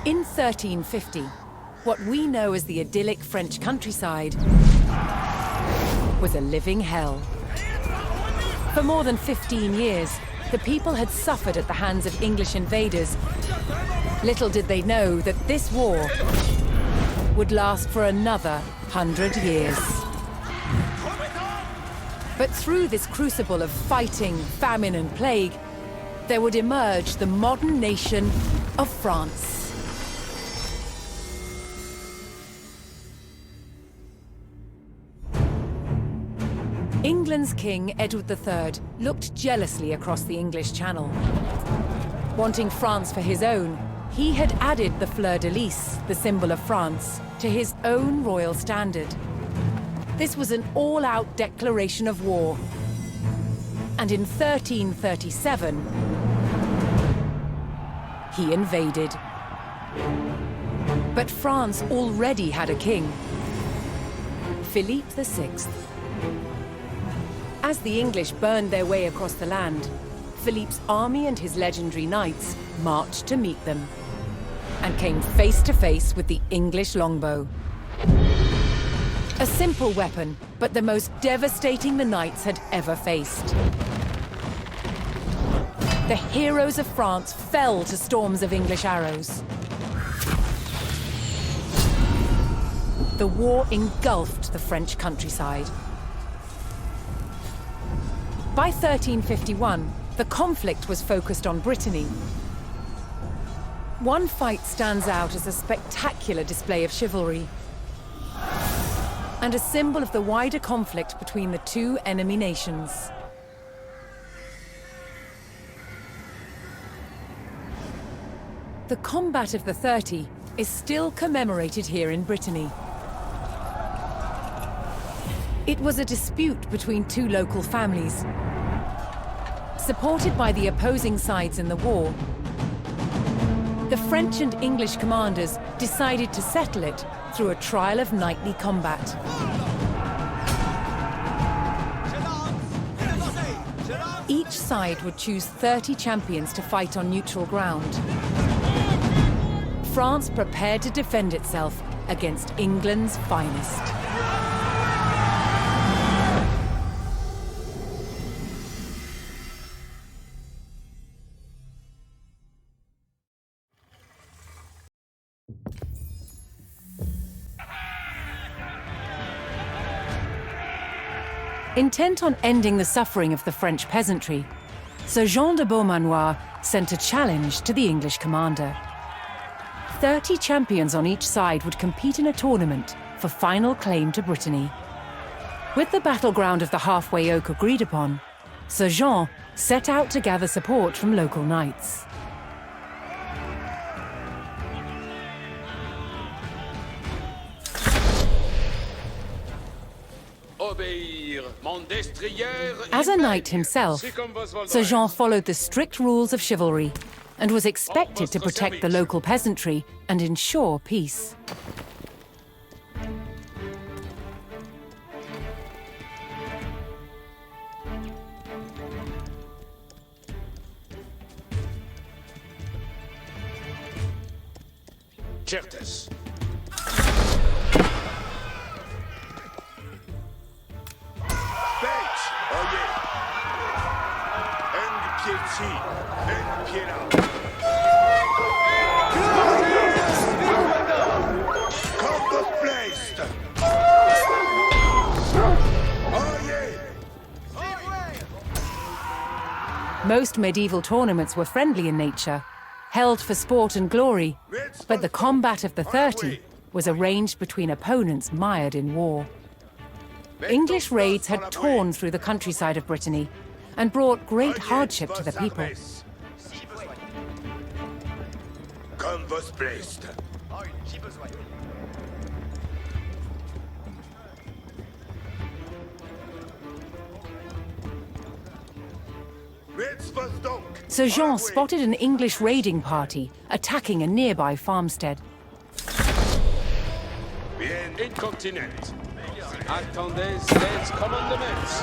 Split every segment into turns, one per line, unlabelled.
In 1350, what we know as the idyllic French countryside was a living hell. For more than 15 years, the people had suffered at the hands of English invaders. Little did they know that this war would last for another 100 years. But through this crucible of fighting, famine and plague, there would emerge the modern nation of France. England's King, Edward III, looked jealously across the English Channel. Wanting France for his own, he had added the fleur-de-lis, the symbol of France, to his own royal standard. This was an all-out declaration of war. And in 1337, he invaded. But France already had a king, Philippe VI. As the English burned their way across the land, Philippe's army and his legendary knights marched to meet them and came face to face with the English longbow. A simple weapon, but the most devastating the knights had ever faced. The heroes of France fell to storms of English arrows. The war engulfed the French countryside. By 1351, the conflict was focused on Brittany. One fight stands out as a spectacular display of chivalry and a symbol of the wider conflict between the two enemy nations. The Combat of the 30 is still commemorated here in Brittany. It was a dispute between two local families. Supported by the opposing sides in the war, the French and English commanders decided to settle it through a trial of knightly combat. Each side would choose 30 champions to fight on neutral ground. France prepared to defend itself against England's finest. Intent on ending the suffering of the French peasantry, Sir Jean de Beaumanoir sent a challenge to the English commander. 30 champions on each side would compete in a tournament for final claim to Brittany. With the battleground of the halfway oak agreed upon, Sir Jean set out to gather support from local knights. As a knight himself, Sir Jean followed the strict rules of chivalry and was expected to protect the local peasantry and ensure peace.
Certes.
Most medieval tournaments were friendly in nature, held for sport and glory, but the Combat of the 30 was arranged between opponents mired in war. English raids had torn through the countryside of Brittany and brought great hardship to the people. Sir Jean spotted an English raiding party attacking a nearby farmstead.
Incontinent. Attendez les commandements.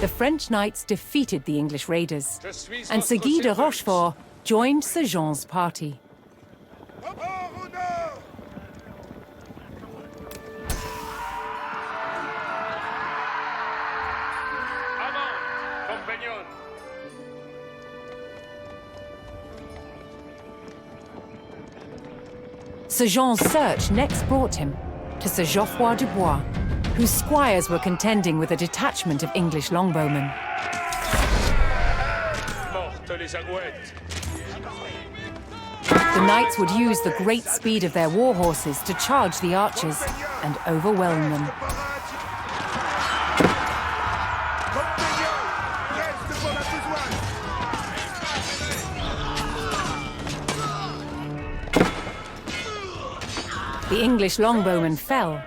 the French knights defeated the English raiders, and Sir Guy de Rochefort joined Sir Jean's party. Sir Jean's search next brought him to Sir Geoffroy de Bois, whose squires were contending with a detachment of English longbowmen. The knights would use the great speed of their war horses to charge the archers and overwhelm them. The English longbowmen fell,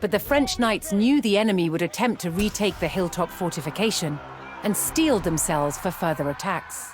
but the French knights knew the enemy would attempt to retake the hilltop fortification and steeled themselves for further attacks.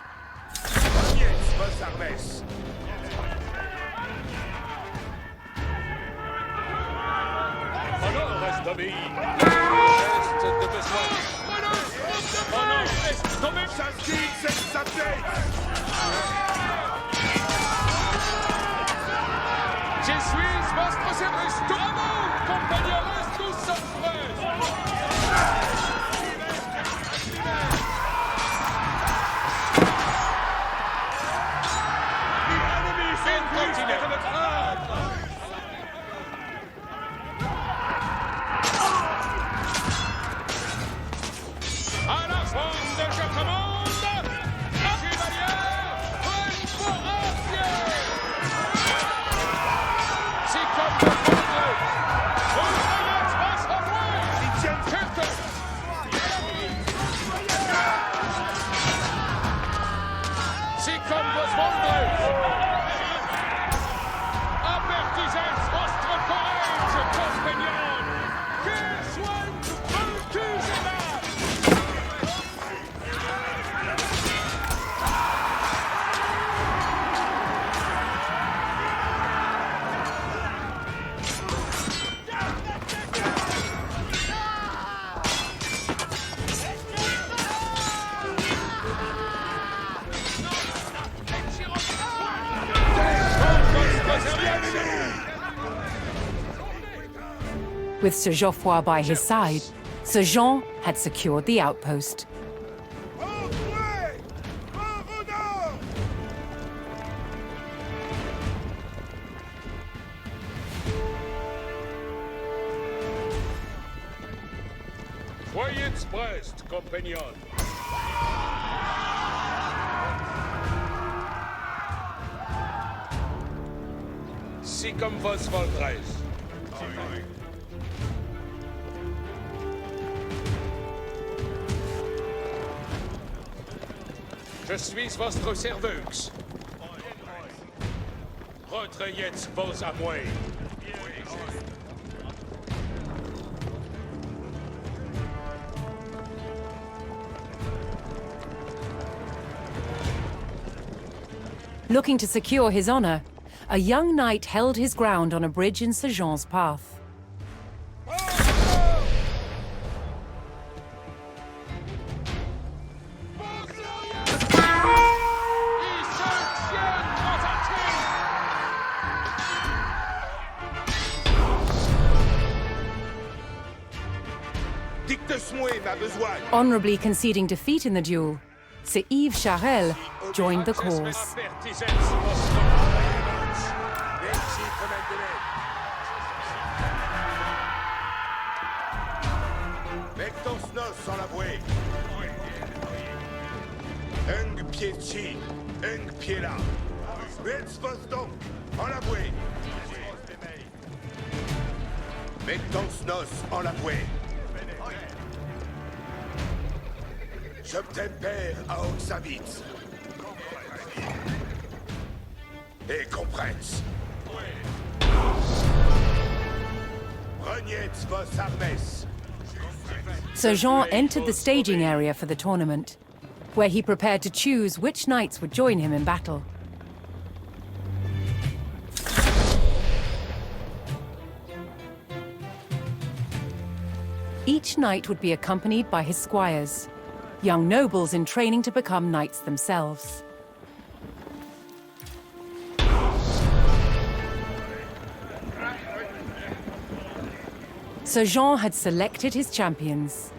With Sir Geoffroy by his side, Sir Jean had secured the outpost.
Voyez Brest, compagnon. Si comme vos voldrez. Je suis votre serveux. Retrayez vos amours.
Looking to secure his honor, a young knight held his ground on a bridge in Sir Jean's path. Honorably conceding defeat in the duel, Sir Yves Charel joined the cause.
J'obtempère à Oxavitz. Et comprens. Reniez vos armes.
Sir Jean entered the staging area for the tournament, where he prepared to choose which knights would join him in battle. Each knight would be accompanied by his squires, young nobles in training to become knights themselves. Sir Jean had selected his champions.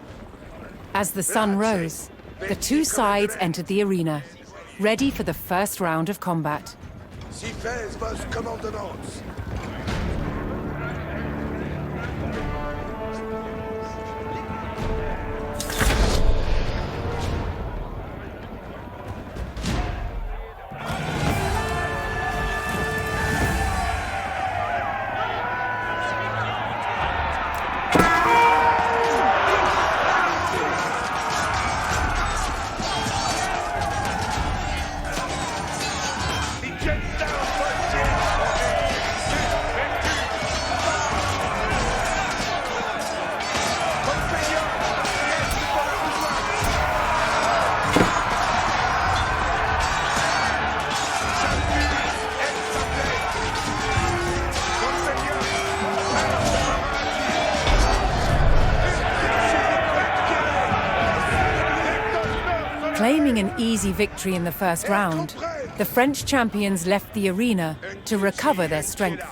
As the sun rose, the two sides entered the arena, ready for the first round of combat.
Si faites vos commandements.
Claiming an easy victory in the first round, the French champions left the arena to recover their strength.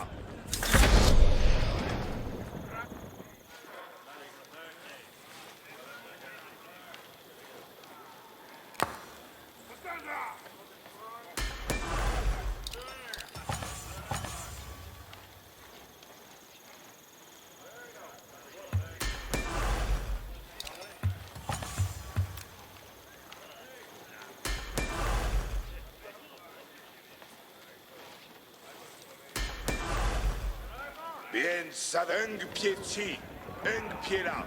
Bien savent un pied ci, un pied là.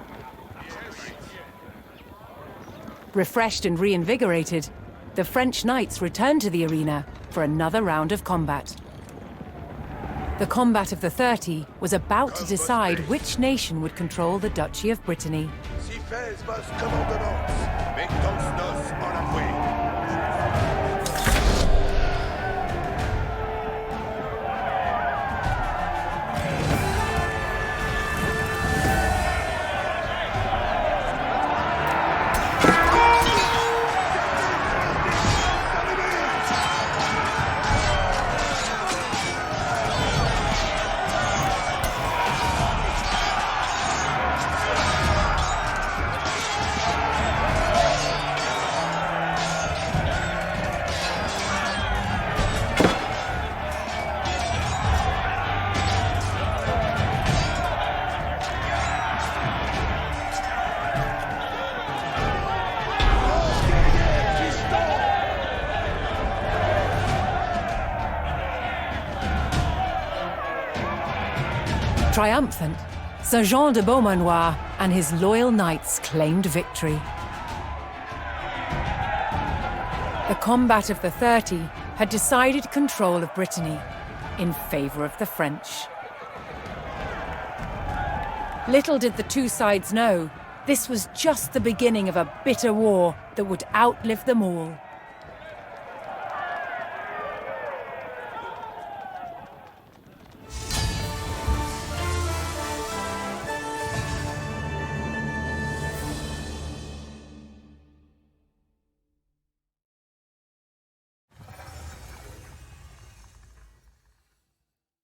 Refreshed and reinvigorated, the French knights returned to the arena for another round of combat. The combat of the 30 was about to decide which nation would control the Duchy of Brittany.
Si faites vos commandements. Mettons-nos en la voie.
Triumphant, Sir Jean de Beaumanoir and his loyal knights claimed victory. The combat of the 30 had decided control of Brittany in favor of the French. Little did the two sides know, this was just the beginning of a bitter war that would outlive them all.